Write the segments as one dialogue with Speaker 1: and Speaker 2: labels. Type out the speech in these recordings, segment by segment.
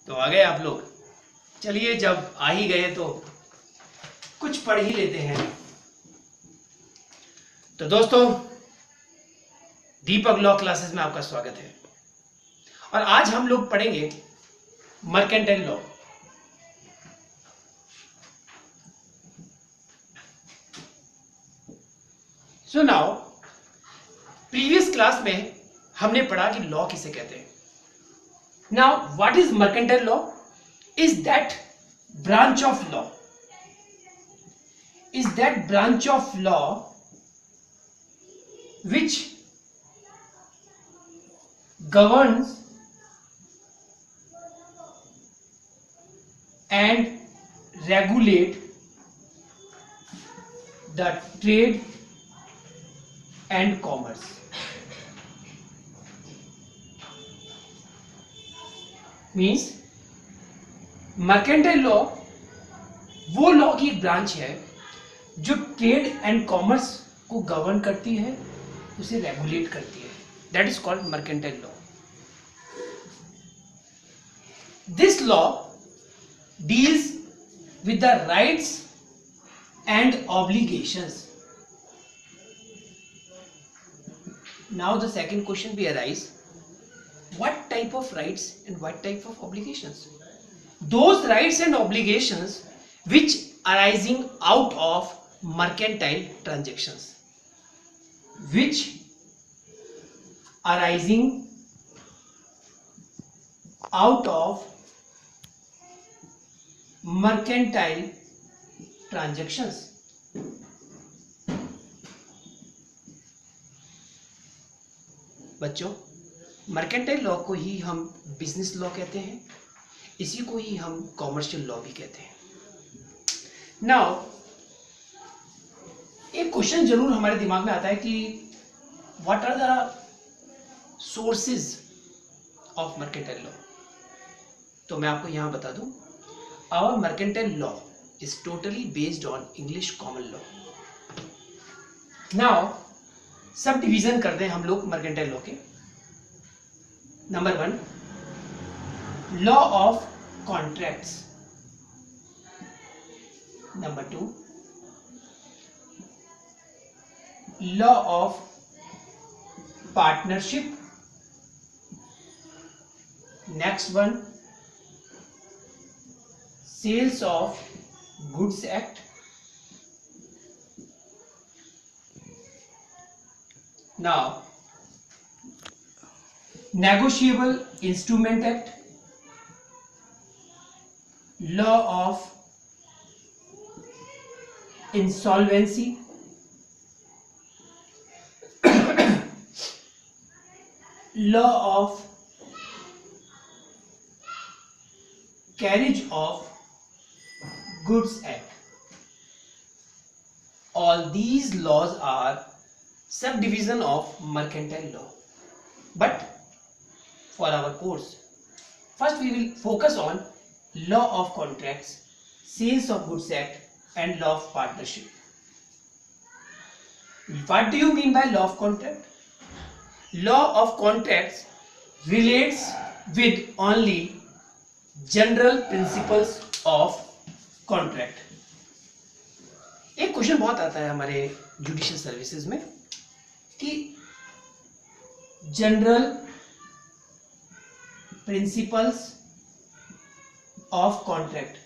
Speaker 1: तो आ गए आप लोग। चलिए जब आ ही गए तो कुछ पढ़ ही लेते हैं। तो दोस्तों, दीपक लॉ क्लासेस में आपका स्वागत है और आज हम लोग पढ़ेंगे mercantile law. So now, previous class में हमने पढ़ा कि लॉ किसे कहते हैं। Now what is mercantile law? Is that branch of law, is that branch of law which governs and regulate the trade and commerce. Means mercantile law वो law की एक ब्रांच है जो ट्रेड एंड कॉमर्स को govern करती है, उसे regulate करती है। That is called mercantile law. This law deals with the rights and obligations. Now the second question be arise, what type of rights and what type of obligations? Those rights and obligations which arising out of mercantile transactions, which arising out of mercantile transactions. बच्चों, mercantile law को ही हम business law कहते हैं, इसी को ही हम commercial law भी कहते हैं। नाउ एक क्वेश्चन जरूर हमारे दिमाग में आता है कि what are the sources of mercantile law. तो मैं आपको यहां बता दूं, our mercantile law is totally based on English common law. Now subdivision कर दें हम लोग मर्केंटाइल लॉ के। Number 1, law of contracts. Number 2, law of partnership. Next one, sales of goods act. Now negotiable instrument act, law of insolvency, law of carriage of goods act. All these laws are subdivision of mercantile law. But for our course, first we will focus on law of contracts, sales of goods act and law of partnership. What do you mean by law of contract? Law of contracts relates with only general principles of contract. एक question बहुत आता है हमारे judicial services में कि general principles of contract,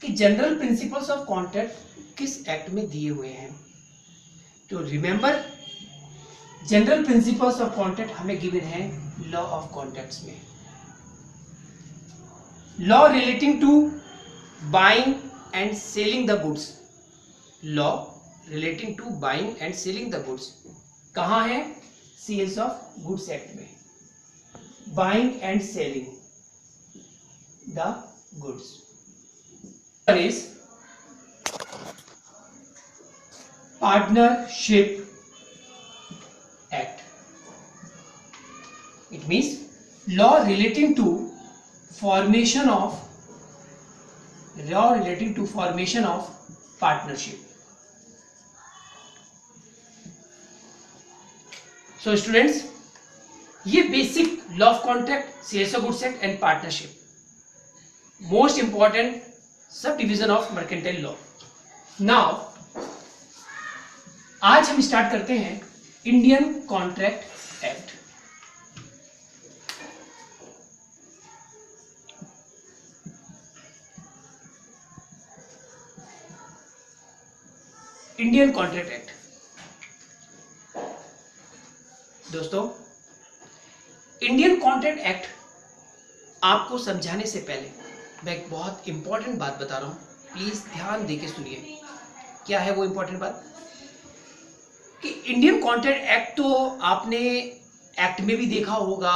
Speaker 1: कि general principles of contract किस act में दिए हुए हैं। तो remember, general principles of contract हमें गिवन है लॉ ऑफ कॉन्ट्रैक्ट्स में। Law relating to buying and selling the goods, law relating to buying and selling the goods कहां है? सेल्स ऑफ गुड्स एक्ट में। Buying and selling the goods. One is Partnership Act. It means law relating to formation of partnership. So students, ये basic law of contract, sales of goods act and partnership, most important subdivision of mercantile law. Now आज हम start करते हैं Indian contract act. Indian contract act दोस्तों, Indian contract act आपको समझाने से पहले मैं एक बहुत इंपॉर्टेंट बात बता रहा हूं, प्लीज ध्यान देके सुनिए। क्या है वो इंपॉर्टेंट बात? कि इंडियन कॉन्ट्रैक्ट एक्ट तो आपने एक्ट में भी देखा होगा,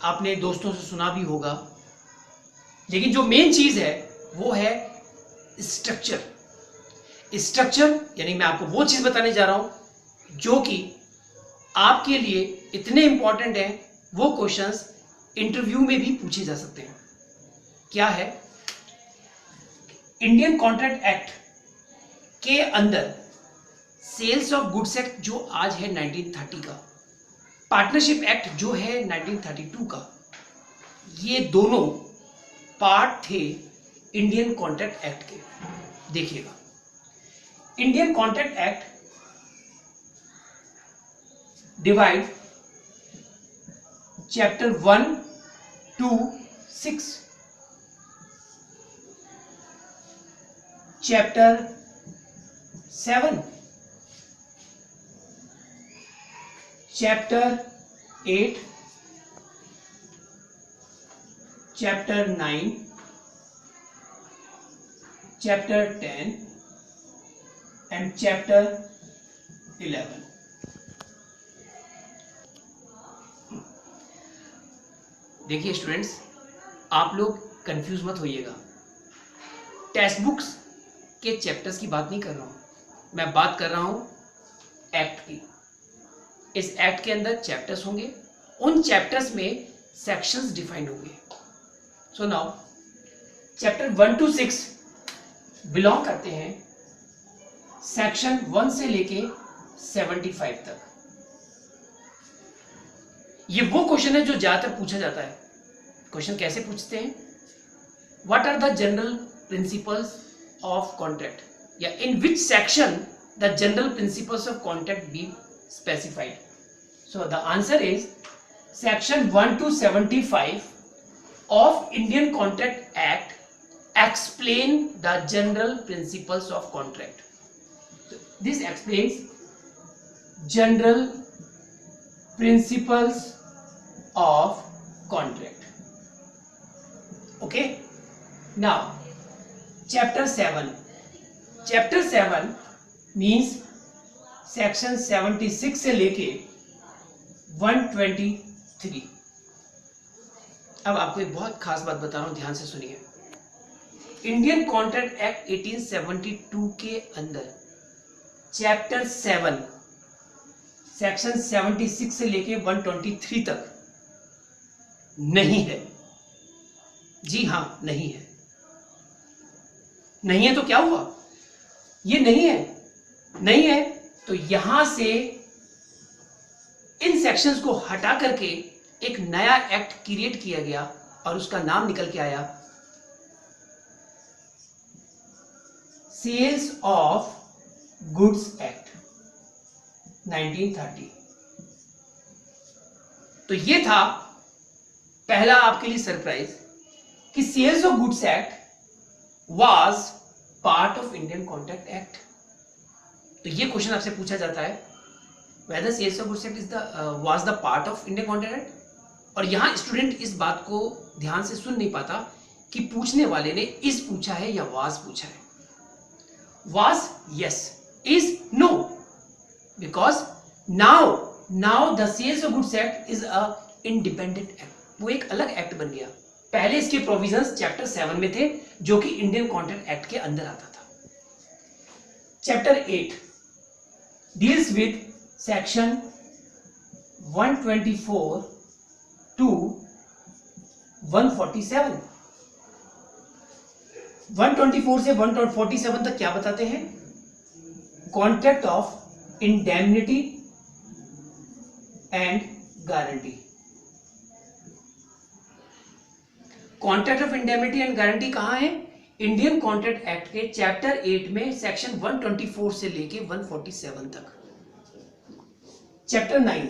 Speaker 1: आपने दोस्तों से सुना भी होगा, लेकिन जो मेन चीज है वो है स्ट्रक्चर। स्ट्रक्चर यानी मैं आपको वो चीज बताने जा रहा हूं जो कि आपके लिए इतने इंपॉर्टेंट है, वो क्वेश्चंस इंटरव्यू में भी पूछे जा सकते हैं। क्या है? इंडियन कॉन्ट्रैक्ट एक्ट के अंदर सेल्स ऑफ गुड्स एक्ट जो आज है 1930 का, पार्टनरशिप एक्ट जो है 1932 का, ये दोनों पार्ट थे इंडियन कॉन्ट्रैक्ट एक्ट के। देखिएगा, Indian contract act divide chapter 1 to 6, chapter 7, chapter 8, chapter 9, chapter 10 and chapter 11। देखिए स्टूडेंट्स, आप लोग कंफ्यूज मत होइएगा, टेक्स्ट बुक्स के चैप्टर्स की बात नहीं कर रहा हूं, मैं बात कर रहा हूं एक्ट की। इस एक्ट के अंदर चैप्टर्स होंगे, उन चैप्टर्स में सेक्शंस डिफाइंड होंगे। So now chapter 1 to 6 belong करते हैं सेक्शन 1 से लेके 75 तक। ये वो क्वेश्चन है जो ज्यादातर पूछा जाता है। क्वेश्चन कैसे पूछते हैं? What are the general principles of contract, या in which section the general principles of contract be specified. So the answer is section 1 to 75 of Indian Contract Act explain the general principles of contract. This explains general principles of contract. Okay, now chapter 7. Chapter 7 means section 76 से लेके 123। अब आपको एक बहुत खास बात बता रहा हूं, ध्यान से सुनिए। इंडियन कॉन्ट्रैक्ट एक्ट 1872 के अंदर चैप्टर 7 सेक्शन 76 से लेके 123 तक नहीं है। जी हां, नहीं है। नहीं है तो क्या हुआ? ये नहीं है, नहीं है तो यहां से इन सेक्शंस को हटा करके एक नया एक्ट क्रिएट किया गया और उसका नाम निकल के आया सेल्स ऑफ गुड्स एक्ट 1930। तो ये था पहला आपके लिए सरप्राइज कि sales of goods act was part of Indian contract act. तो ये क्वेश्चन आपसे पूछा जाता है, whether sales of goods act is was the part of Indian Contract Act। और यहां स्टूडेंट इस बात को ध्यान से सुन नहीं पाता कि पूछने वाले ने इस पूछा है या वाज पूछा है। Was yes, is no, because now the sales of goods act is a independent act. वो एक अलग एक्ट बन गया। पहले इसके प्रोविजंस चैप्टर 7 में थे जो कि इंडियन कॉन्ट्रैक्ट एक्ट के अंदर आता था। Chapter 8 deals with section 124 to 147। 124 से 147 तक क्या बताते हैं? Contract of indemnity and guarantee. Contract of indemnity and guarantee कहाँ है? इंडियन कॉन्ट्रैक्ट एक्ट के चैप्टर 8 में सेक्शन 124 से लेके 147 तक, चैप्टर 9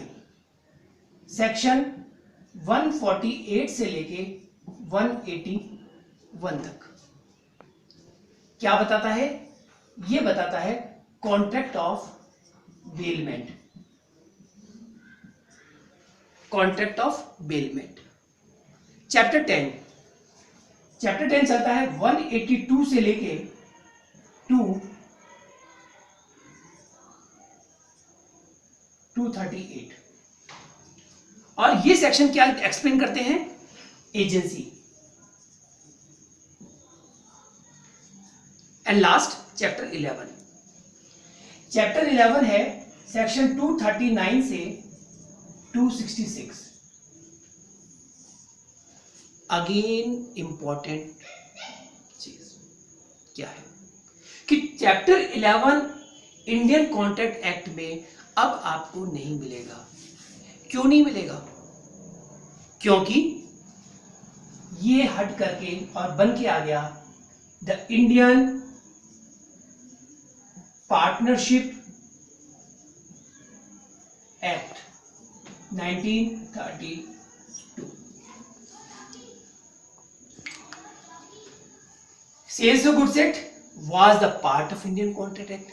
Speaker 1: सेक्शन 148 से लेके 181 तक क्या बताता है? ये बताता है contract of bailment, contract of bailment. Chapter 10 चलता है 182 से लेके 238 और ये सेक्शन क्या एक्सप्लेन करते हैं? एजेंसी। एंड लास्ट चैप्टर 11 है सेक्शन 239 से 266। अगेन इंपॉर्टेंट चीज क्या है कि चैप्टर 11 इंडियन कॉन्ट्रैक्ट एक्ट में अब आपको नहीं मिलेगा। क्यों नहीं मिलेगा? क्योंकि ये हट करके और बन के आ गया the Indian partnership act 1932। Sales of Goods Act was the part of Indian Contract Act.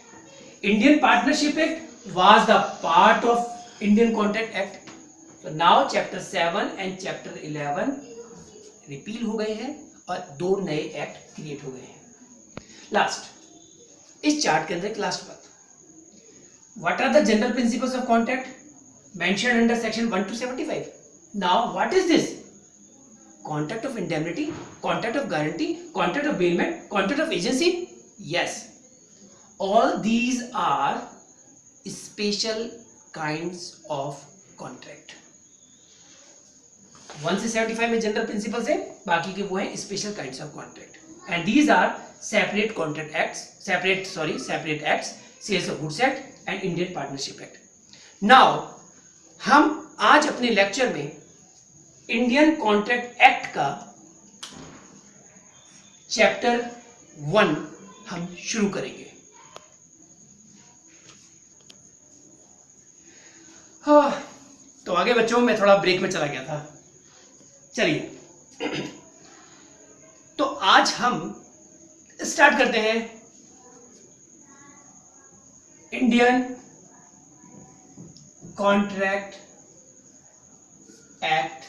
Speaker 1: Indian Partnership Act was the part of Indian Contract Act. So now chapter 7 and chapter 11 repeal हो गए हैं और दो नए act create हो गए हैं। Last, इस चार्ट के अंदर एक लास्ट बात, what are the general principles of contract mentioned under section 1 to 75? Now what is this? Contract of indemnity, contract of guarantee, contract of bailment, contract of agency? Yes. All these are special kinds of contract. 1 से 75 में general principles है, बाकी के वो हैं special kinds of contract and these are separate contract acts, separate acts, sales of goods act and Indian partnership act. Now हम आज अपने लेक्चर में इंडियन कॉन्ट्रैक्ट एक्ट का चैप्टर 1 हम शुरू करेंगे। हाँ, तो आगे बच्चों मैं थोड़ा ब्रेक में चला गया था। चलिए तो आज हम स्टार्ट करते हैं इंडियन कॉन्ट्रैक्ट एक्ट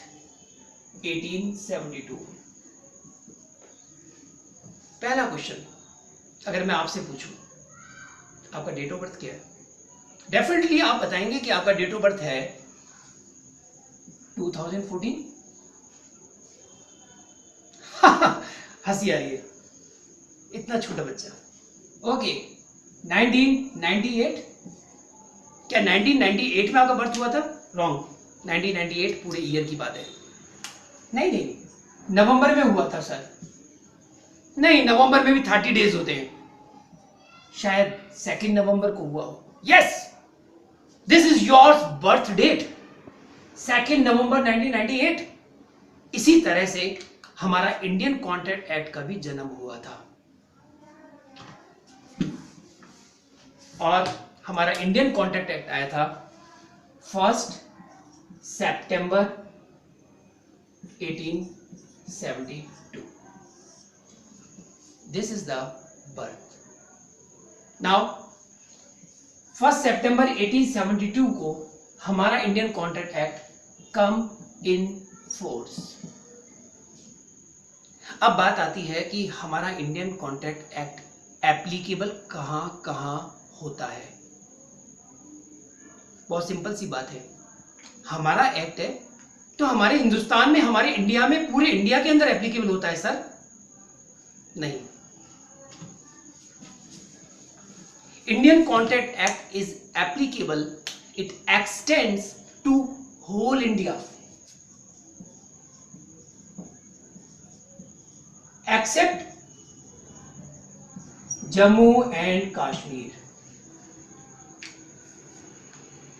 Speaker 1: 1872। पहला क्वेश्चन अगर मैं आपसे पूछूं आपका डेट ऑफ बर्थ क्या है? डेफिनेटली आप बताएंगे कि आपका डेट ऑफ बर्थ है 2014। हंसी आ रही है, इतना छोटा बच्चा। ओके, 1998? क्या 1998 में आपका बर्थ हुआ था? रॉन्ग, 1998 पूरे ईयर की बात है। नहीं, नवंबर में हुआ था सर। नहीं, नवंबर में भी 30 डेज होते हैं, शायद 2 नवंबर को हुआ हो। Yes, this is your birth date, 2 November 1998। इसी तरह से हमारा इंडियन कॉन्ट्रैक्ट एक्ट का भी जन्म हुआ था और हमारा इंडियन कॉन्ट्रैक्ट एक्ट आया था 1 सितंबर 1872। This is the birth. Now 1 सितंबर 1872 को हमारा Indian contract act come in force. अब बात आती है कि हमारा इंडियन कॉन्ट्रैक्ट एक्ट एप्लीकेबल कहां कहां होता है। बहुत सिंपल सी बात है, हमारा एक्ट है तो हमारे हिंदुस्तान में, हमारे इंडिया में, पूरे इंडिया के अंदर एप्लीकेबल होता है सर? नहीं। Indian contract act is applicable, it extends to whole India except Jammu and Kashmir.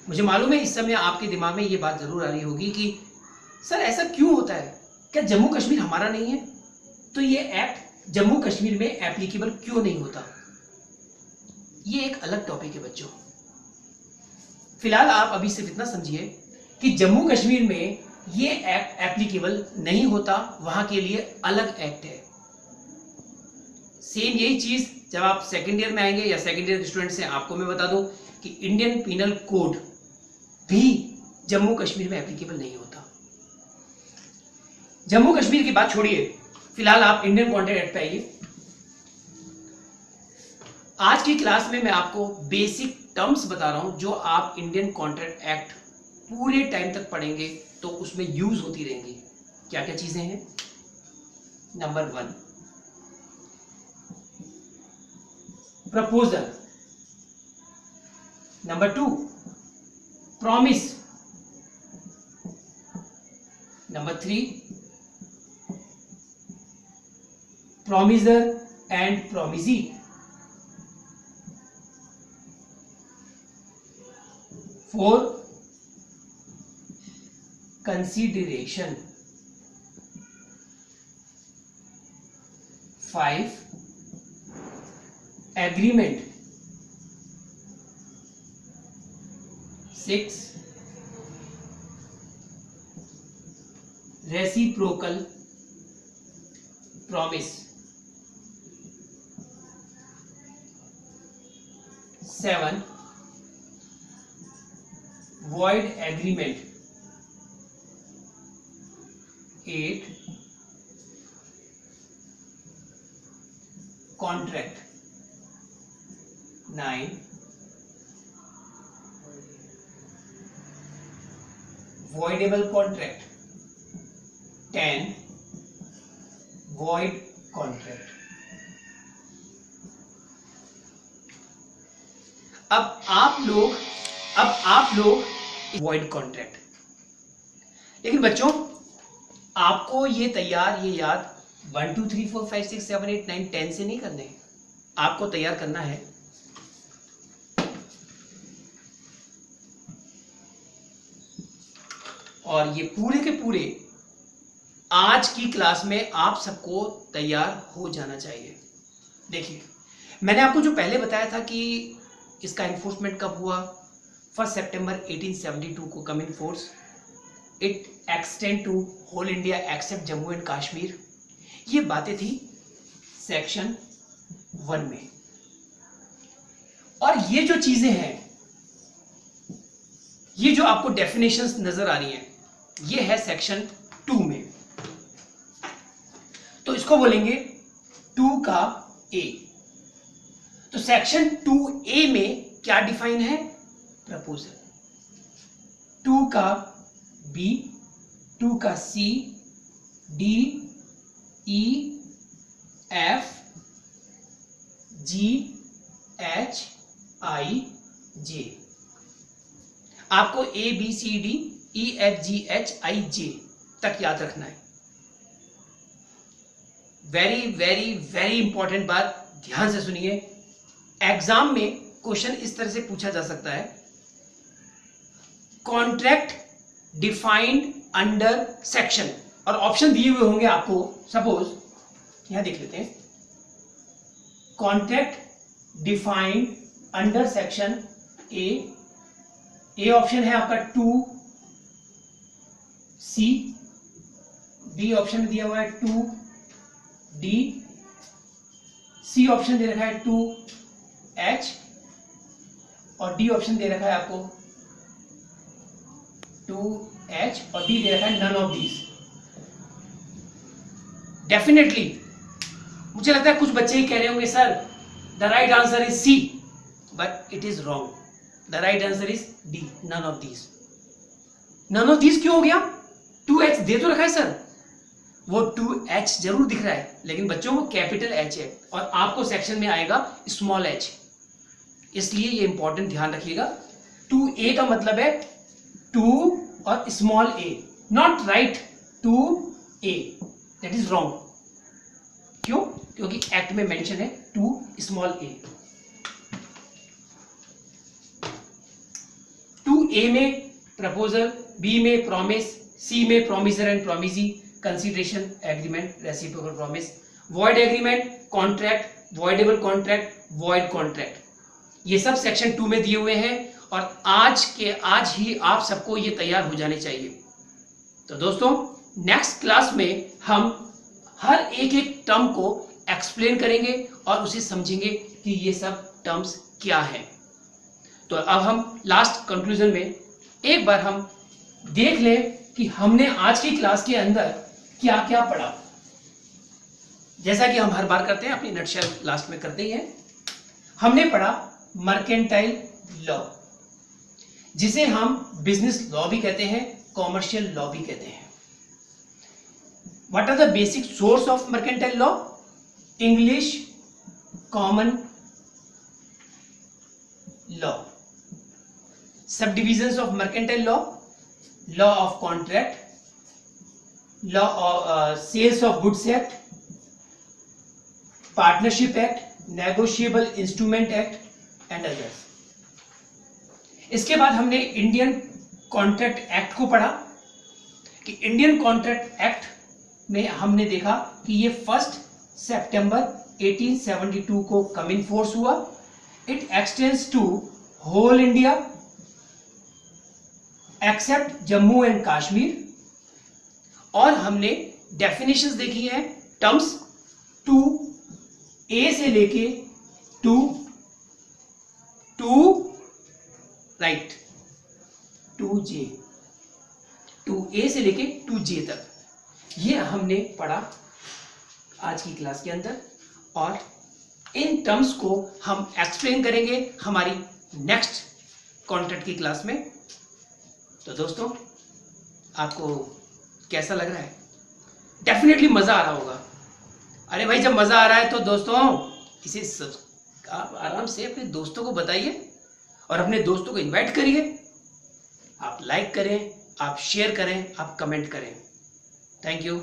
Speaker 1: मुझे मालूम है इस समय आपके दिमाग में ये बात जरूर आ रही होगी कि सर ऐसा क्यों होता है, क्या जम्मू कश्मीर हमारा नहीं है? तो ये एक्ट जम्मू कश्मीर में एप्लीकेबल क्यों नहीं होता? ये एक अलग टॉपिक है बच्चों। फिलहाल आप अभी सिर्फ इतना समझिए कि जम्मू कश्मीर में ये एक्ट एप्लीकेबल नहीं होता, वहां के लिए अलग एक्ट है। सेम यही चीज जब आप सेकेंड ईयर में आएंगे या सेकेंड ईयर के स्टूडेंट से आपको मैं बता दूं कि इंडियन पीनल कोड भी जम्मू कश्मीर में एप्लीकेबल नहीं होता। जम्मू कश्मीर की बात छोड़िए, फिलहाल आप इंडियन कॉन्ट्रैक्ट एक्ट पे आइए। आज की क्लास में मैं आपको बेसिक टर्म्स बता रहा हूं जो आप इंडियन कॉन्ट्रैक्ट एक्ट पूरे टाइम तक पढ़ेंगे तो उसमें यूज होती रहेंगी। क्या क्या चीजें हैं? Number 1, proposal. Number 2, promise. Number 3, promiser and promisee. 4, consideration. 5, agreement. 6, reciprocal promise. 7, void agreement. 8, contract. 9, voidable contract. 10, void contract. अब आप लोग वॉइड कॉन्ट्रैक्ट, लेकिन बच्चों आपको ये याद 1 2 3 4 5 6 7 8 9 10 से नहीं करने, आपको तैयार करना है और ये पूरे के पूरे आज की क्लास में आप सबको तैयार हो जाना चाहिए। देखिए, मैंने आपको जो पहले बताया था कि इसका इन्फोर्समेंट कब हुआ, 1 सितंबर 1872 को come in force, it extend to whole India except Jammu and Kashmir. ये बातें थी सेक्शन 1 में, और ये जो चीजें हैं, ये जो आपको डेफिनेशंस नजर आ रही हैं, ये है सेक्शन 2 में। तो इसको बोलेंगे 2 का ए। तो सेक्शन 2A में क्या डिफाइन है? प्रपोजल। 2 का B, 2 का C, D, E, F, G, H, I, J। आपको A B C D E F G H I J तक याद रखना है। वेरी वेरी वेरी इंपॉर्टेंट बात, ध्यान से सुनिए। एग्जाम में क्वेश्चन इस तरह से पूछा जा सकता है, कॉन्ट्रैक्ट डिफाइंड अंडर सेक्शन, और ऑप्शन दिए हुए होंगे आपको। सपोज यहां देख लेते हैं, contract defined under section A option है आपका 2C, बी ऑप्शन में दिया हुआ है 2D, सी ऑप्शन दे रखा है 2H, और डी ऑप्शन दे रखा है आपको 2H, और डी दे रखा है नन ऑफ दीज। डेफिनेटली मुझे लगता है कुछ बच्चे ही कह रहे होंगे sir the right answer is C, but it is wrong. The right answer is D, none of these. None of these क्यों हो गया? 2H दे तो रखा है सर, वो 2H जरूर दिख रहा है, लेकिन बच्चों को कैपिटल H है और आपको सेक्शन में आएगा स्मॉल h, इसलिए ये इंपॉर्टेंट ध्यान रखिएगा। 2A का मतलब है 2 और small a, not right 2A, that is wrong. क्यों? क्योंकि एक्ट में मेंशन है 2 स्मॉल a। 2A में प्रपोजल, B में प्रॉमिस, C में promisor and promisee, consideration agreement, reciprocal promise, void agreement, contract, voidable contract, void contract, ये सब section 2 में दिए हुए हैं और आज ही आप सबको ये तैयार हो जाने चाहिए। तो दोस्तों नेक्स्ट क्लास में हम हर एक टर्म को एक्सप्लेन करेंगे और उसे समझेंगे कि ये सब टर्म्स क्या है। तो अब हम लास्ट कंक्लूजन में एक बार हम देख लें कि हमने आज की क्लास के अंदर क्या क्या पढ़ा। जैसा कि हम हर बार करते हैं, अपनी नटशेल लास्ट में करते ही हैं। हमने पढ़ा मर्केंटाइल लॉ, जिसे हम बिजनेस लॉ भी कहते हैं, कॉमर्शियल लॉ भी कहते हैं। What are the basic source of mercantile law? English common law. Subdivisions of mercantile law: law of contract, law of sales of goods act, partnership act, negotiable instrument act and others. इसके बाद हमने Indian contract act को पढ़ा कि Indian contract act में हमने देखा कि ये 1 सितंबर 1872 को कम इन फोर्स हुआ। It extends to whole India except Jammu and Kashmir. और हमने डेफिनेशंस देखी हैं टर्म्स 2A से लेके 2A से लेके 2J तक, ये हमने पढ़ा आज की क्लास के अंदर। और इन टर्म्स को हम एक्सप्लेन करेंगे हमारी नेक्स्ट कॉन्ट्रैक्ट की क्लास में। तो दोस्तों आपको कैसा लग रहा है? डेफिनेटली मज़ा आ रहा होगा। अरे भाई, जब मज़ा आ रहा है तो दोस्तों इसे आप आराम से अपने दोस्तों को बताइए और अपने दोस्तों को इनवाइट करिए। आप लाइक करें, आप शेयर करें, आप कमेंट करें। Thank you.